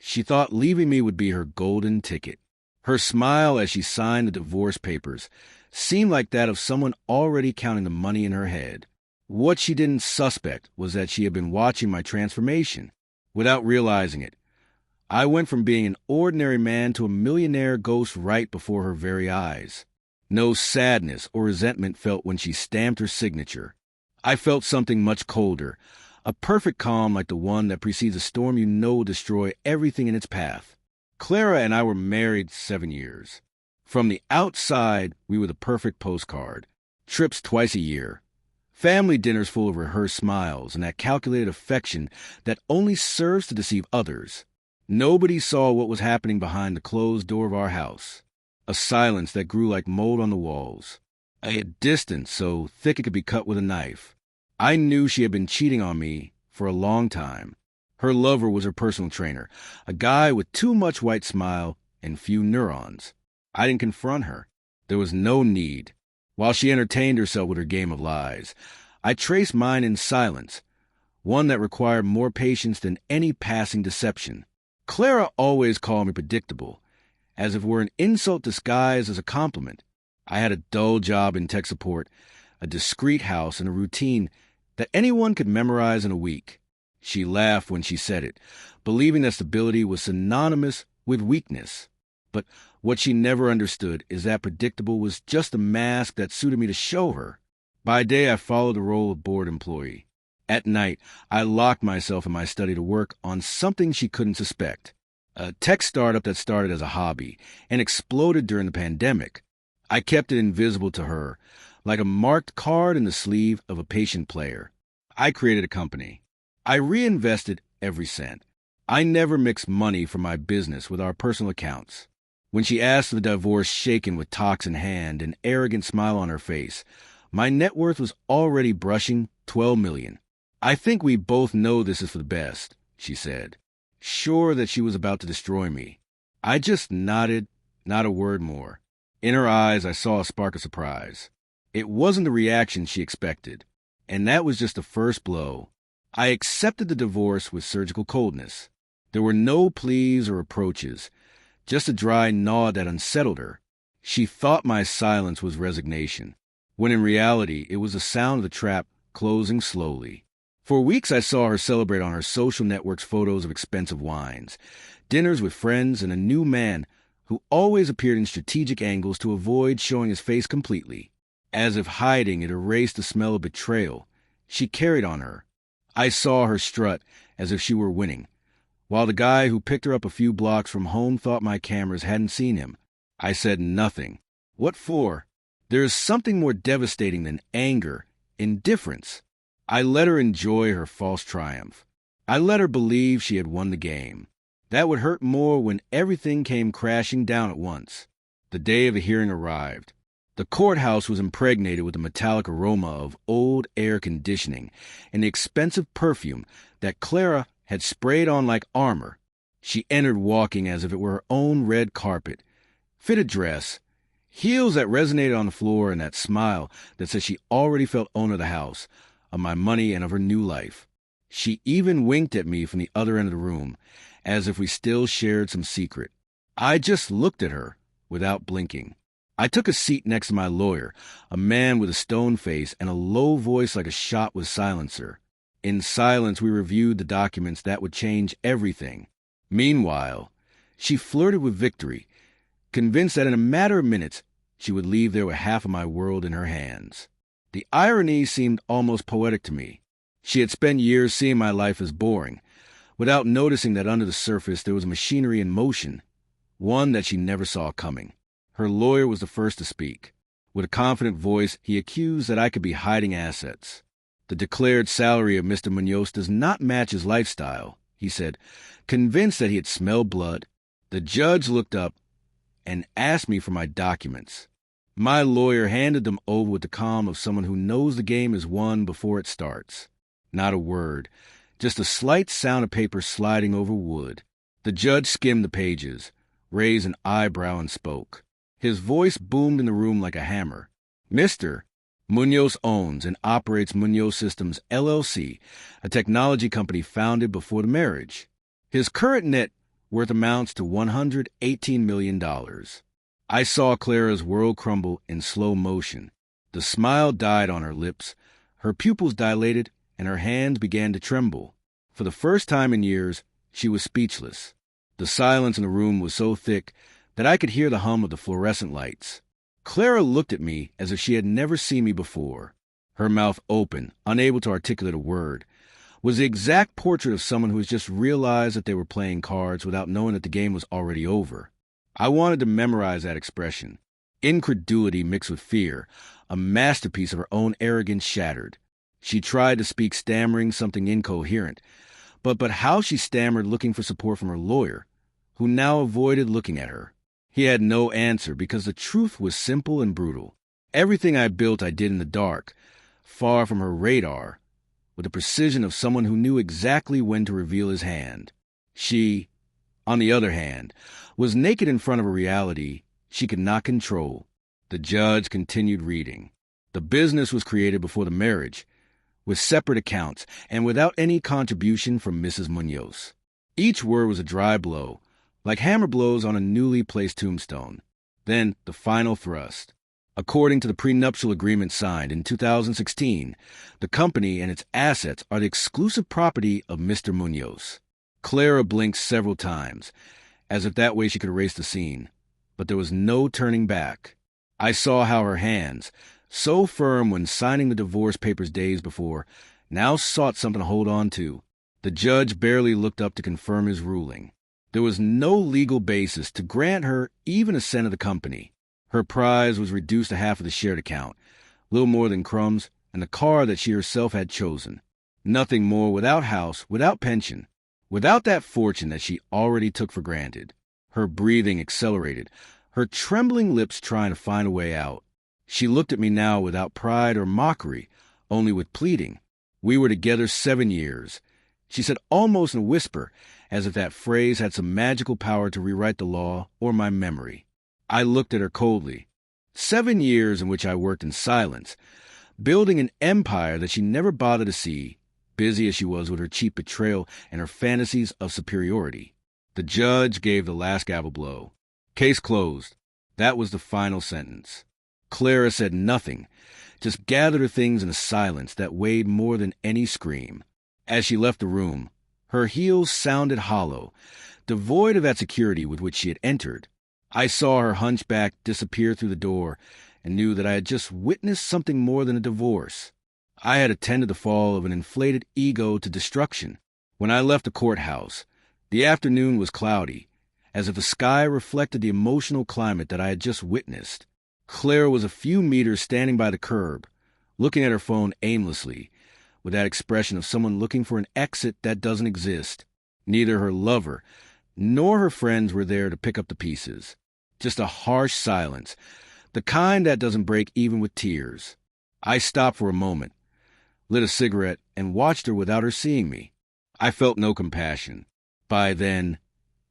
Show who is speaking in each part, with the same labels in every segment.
Speaker 1: She thought leaving me would be her golden ticket. Her smile as she signed the divorce papers seemed like that of someone already counting the money in her head. What she didn't suspect was that she had been watching my transformation. Without realizing it, I went from being an ordinary man to a millionaire ghost right before her very eyes. No sadness or resentment felt when she stamped her signature. I felt something much colder, a perfect calm like the one that precedes a storm you know will destroy everything in its path. Clara and I were married 7 years. From the outside, we were the perfect postcard. Trips twice a year. Family dinners full of rehearsed smiles and that calculated affection that only serves to deceive others. Nobody saw what was happening behind the closed door of our house. A silence that grew like mold on the walls. A distance so thick it could be cut with a knife. I knew she had been cheating on me for a long time. Her lover was her personal trainer, a guy with too much white smile and few neurons. I didn't confront her. There was no need. While she entertained herself with her game of lies, I traced mine in silence, one that required more patience than any passing deception. Clara always called me predictable, as if it were an insult disguised as a compliment. I had a dull job in tech support, a discreet house, and a routine that anyone could memorize in a week. She laughed when she said it, believing that stability was synonymous with weakness. But what she never understood is that predictable was just a mask that suited me to show her. By day, I followed the role of bored employee. At night, I locked myself in my study to work on something she couldn't suspect. A tech startup that started as a hobby and exploded during the pandemic. I kept it invisible to her, like a marked card in the sleeve of a patient player. I created a company. I reinvested every cent. I never mixed money from my business with our personal accounts. When she asked for the divorce shaken with talks in hand, an arrogant smile on her face, my net worth was already brushing $12 million. I think we both know this is for the best, she said, sure that she was about to destroy me. I just nodded, not a word more. In her eyes, I saw a spark of surprise. It wasn't the reaction she expected, and that was just the first blow. I accepted the divorce with surgical coldness. There were no pleas or approaches, just a dry nod that unsettled her. She thought my silence was resignation, when in reality it was the sound of the trap closing slowly. For weeks I saw her celebrate on her social networks photos of expensive wines, dinners with friends, and a new man who always appeared in strategic angles to avoid showing his face completely. As if hiding it erased the smell of betrayal, she carried on her. I saw her strut as if she were winning, while the guy who picked her up a few blocks from home thought my cameras hadn't seen him. I said nothing. What for? There is something more devastating than anger, indifference. I let her enjoy her false triumph. I let her believe she had won the game. That would hurt more when everything came crashing down at once. The day of the hearing arrived. The courthouse was impregnated with the metallic aroma of old air conditioning and the expensive perfume that Clara had sprayed on like armor. She entered walking as if it were her own red carpet, fitted dress, heels that resonated on the floor, and that smile that said she already felt owner of the house, of my money, and of her new life. She even winked at me from the other end of the room, as if we still shared some secret. I just looked at her, without blinking. I took a seat next to my lawyer, a man with a stone face and a low voice like a shot with silencer. In silence, we reviewed the documents that would change everything. Meanwhile, she flirted with victory, convinced that in a matter of minutes, she would leave there with half of my world in her hands. The irony seemed almost poetic to me. She had spent years seeing my life as boring, without noticing that under the surface there was machinery in motion, one that she never saw coming. Her lawyer was the first to speak. With a confident voice, he accused that I could be hiding assets. The declared salary of Mr. Munoz does not match his lifestyle, he said, convinced that he had smelled blood. The judge looked up and asked me for my documents. My lawyer handed them over with the calm of someone who knows the game is won before it starts. Not a word, just a slight sound of paper sliding over wood. The judge skimmed the pages, raised an eyebrow, and spoke. His voice boomed in the room like a hammer. Mr. Munoz owns and operates Munoz Systems, LLC, a technology company founded before the marriage. His current net worth amounts to $118 million. I saw Clara's world crumble in slow motion. The smile died on her lips, her pupils dilated, and her hands began to tremble. For the first time in years, she was speechless. The silence in the room was so thick that I could hear the hum of the fluorescent lights. Clara looked at me as if she had never seen me before. Her mouth open, unable to articulate a word, was the exact portrait of someone who has just realized that they were playing cards without knowing that the game was already over. I wanted to memorize that expression. Incredulity mixed with fear, a masterpiece of her own arrogance shattered. She tried to speak, stammering something incoherent, but how she stammered, looking for support from her lawyer, who now avoided looking at her. He had no answer because the truth was simple and brutal. Everything I built I did in the dark, far from her radar, with the precision of someone who knew exactly when to reveal his hand. She, on the other hand, was naked in front of a reality she could not control. The judge continued reading. The business was created before the marriage, with separate accounts and without any contribution from Mrs. Munoz. Each word was a dry blow, like hammer blows on a newly placed tombstone. Then the final thrust. According to the prenuptial agreement signed in 2016, the company and its assets are the exclusive property of Mr. Munoz. Clara blinked several times, as if that way she could erase the scene, but there was no turning back. I saw how her hands, so firm when signing the divorce papers days before, now sought something to hold on to. The judge barely looked up to confirm his ruling. There was no legal basis to grant her even a cent of the company. Her prize was reduced to half of the shared account, little more than crumbs, and the car that she herself had chosen. Nothing more, without house, without pension, without that fortune that she already took for granted. Her breathing accelerated, her trembling lips trying to find a way out. She looked at me now without pride or mockery, only with pleading. We were together 7 years. She said almost in a whisper, as if that phrase had some magical power to rewrite the law or my memory. I looked at her coldly. 7 years in which I worked in silence, building an empire that she never bothered to see, busy as she was with her cheap betrayal and her fantasies of superiority. The judge gave the last gavel blow. Case closed. That was the final sentence. Clara said nothing, just gathered her things in a silence that weighed more than any scream. As she left the room, her heels sounded hollow, devoid of that security with which she had entered. I saw her hunchback disappear through the door and knew that I had just witnessed something more than a divorce. I had attended the fall of an inflated ego to destruction. When I left the courthouse, the afternoon was cloudy, as if the sky reflected the emotional climate that I had just witnessed. Clara was a few meters standing by the curb, looking at her phone aimlessly, with that expression of someone looking for an exit that doesn't exist. Neither her lover nor her friends were there to pick up the pieces. Just a harsh silence, the kind that doesn't break even with tears. I stopped for a moment, lit a cigarette, and watched her without her seeing me. I felt no compassion. By then,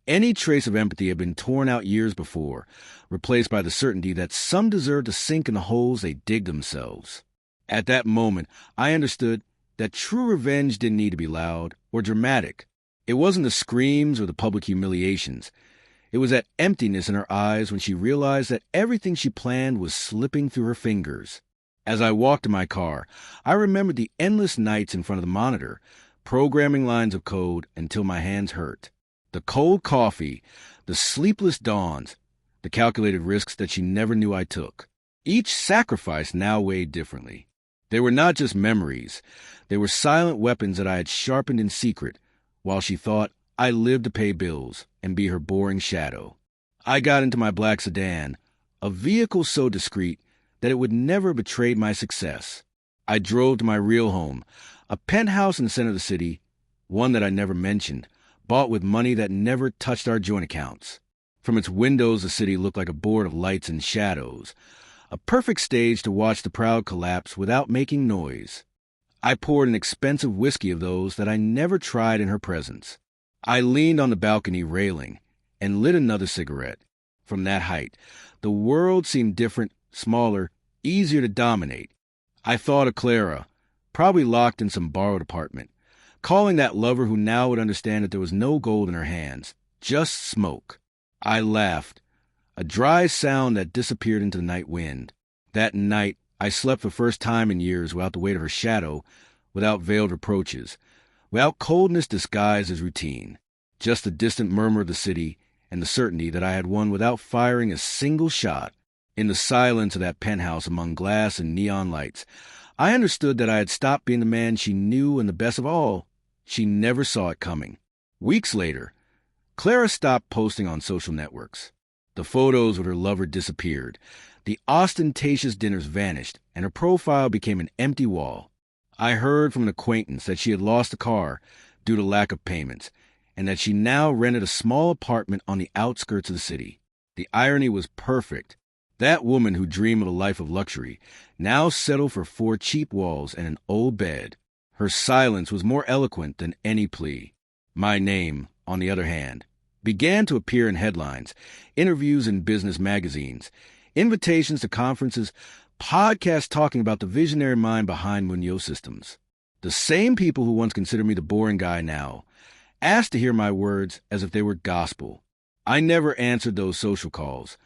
Speaker 1: any trace of empathy had been torn out years before, replaced by the certainty that some deserved to sink in the holes they dig themselves. At that moment, I understood that true revenge didn't need to be loud or dramatic. It wasn't the screams or the public humiliations. It was that emptiness in her eyes when she realized that everything she planned was slipping through her fingers. As I walked to my car, I remembered the endless nights in front of the monitor, programming lines of code until my hands hurt. The cold coffee, the sleepless dawns, the calculated risks that she never knew I took. Each sacrifice now weighed differently. They were not just memories. They were silent weapons that I had sharpened in secret, while she thought I lived to pay bills and be her boring shadow. I got into my black sedan, a vehicle so discreet that it would never have betrayed my success. I drove to my real home, a penthouse in the center of the city, one that I never mentioned, bought with money that never touched our joint accounts. From its windows, the city looked like a board of lights and shadows, a perfect stage to watch the crowd collapse without making noise. I poured an expensive whiskey of those that I never tried in her presence. I leaned on the balcony railing and lit another cigarette. From that height, the world seemed different, smaller, easier to dominate. I thought of Clara, probably locked in some borrowed apartment, calling that lover who now would understand that there was no gold in her hands, just smoke. I laughed, a dry sound that disappeared into the night wind. That night, I slept for the first time in years without the weight of her shadow, without veiled reproaches, without coldness disguised as routine, just the distant murmur of the city and the certainty that I had won without firing a single shot. In the silence of that penthouse among glass and neon lights, I understood that I had stopped being the man she knew, and the best of all, she never saw it coming. Weeks later, Clara stopped posting on social networks. The photos with her lover disappeared. The ostentatious dinners vanished, and her profile became an empty wall. I heard from an acquaintance that she had lost a car due to lack of payments, and that she now rented a small apartment on the outskirts of the city. The irony was perfect. That woman who dreamed of a life of luxury now settled for 4 cheap walls and an old bed. Her silence was more eloquent than any plea. My name, on the other hand, began to appear in headlines, interviews in business magazines, invitations to conferences, podcasts talking about the visionary mind behind Munoz Systems. The same people who once considered me the boring guy now asked to hear my words as if they were gospel. I never answered those social calls.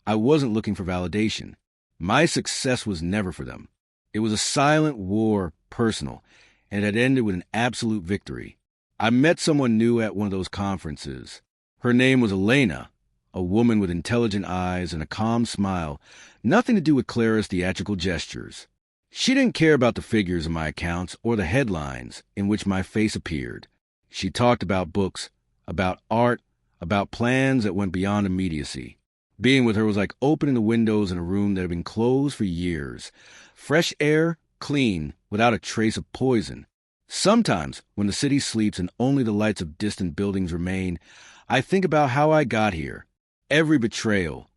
Speaker 1: I wasn't looking for validation. My success was never for them. It was a silent war, personal, and it had ended with an absolute victory. I met someone new at one of those conferences. Her name was Elena, a woman with intelligent eyes and a calm smile, nothing to do with Clara's theatrical gestures. She didn't care about the figures in my accounts or the headlines in which my face appeared. She talked about books, about art, about plans that went beyond immediacy. Being with her was like opening the windows in a room that had been closed for years. Fresh air, clean, without a trace of poison. Sometimes, when the city sleeps and only the lights of distant buildings remain, I think about how I got here. Every betrayal,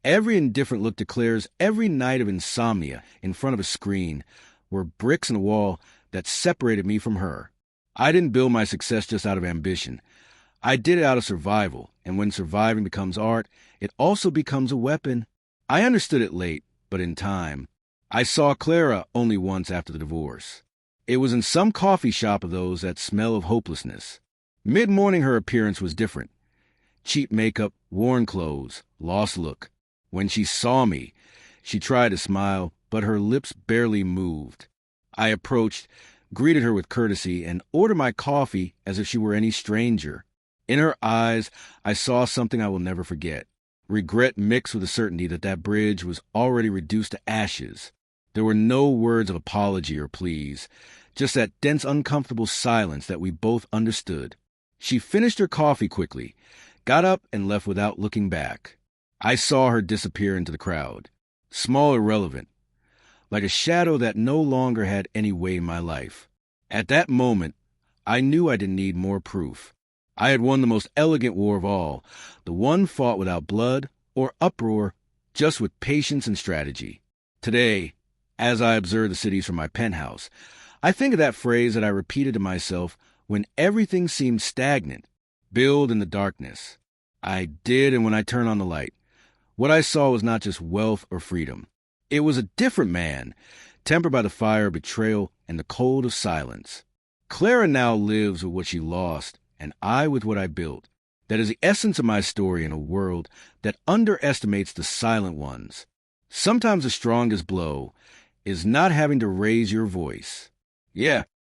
Speaker 1: every indifferent look to Claire's, every night of insomnia in front of a screen were bricks in the wall that separated me from her. I didn't build my success just out of ambition. I did it out of survival, and when surviving becomes art, it also becomes a weapon. I understood it late, but in time. I saw Clara only once after the divorce. It was in some coffee shop of those that smell of hopelessness. Mid-morning her appearance was different. Cheap makeup, worn clothes, lost look. When she saw me, she tried to smile, but her lips barely moved. I approached, greeted her with courtesy, and ordered my coffee as if she were any stranger. In her eyes, I saw something I will never forget. Regret mixed with the certainty that that bridge was already reduced to ashes. There were no words of apology or pleas, just that dense, uncomfortable silence that we both understood. She finished her coffee quickly, got up, and left without looking back. I saw her disappear into the crowd, small, irrelevant, like a shadow that no longer had any weight in my life. At that moment, I knew I didn't need more proof. I had won the most elegant war of all, the one fought without blood or uproar, just with patience and strategy. Today, as I observe the cities from my penthouse, I think of that phrase that I repeated to myself when everything seemed stagnant. Build in the darkness. I did, and when I turned on the light, what I saw was not just wealth or freedom. It was a different man, tempered by the fire of betrayal and the cold of silence. Clara now lives with what she lost, and I with what I built. That is the essence of my story in a world that underestimates the silent ones. Sometimes the strongest blow is not having to raise your voice. Yeah,